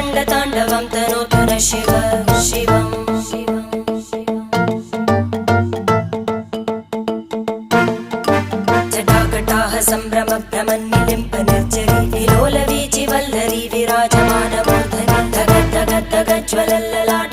रङ्गताण्डवं तनोतु न शिव शिवम् जटाकटाः सम्भ्रमभ्रमन्निलिम्प निर्जरी विलोलवीचि वल्लरी विराजमानमूर्धनि धगद्धगद्धगज्ज्वलल्ललाट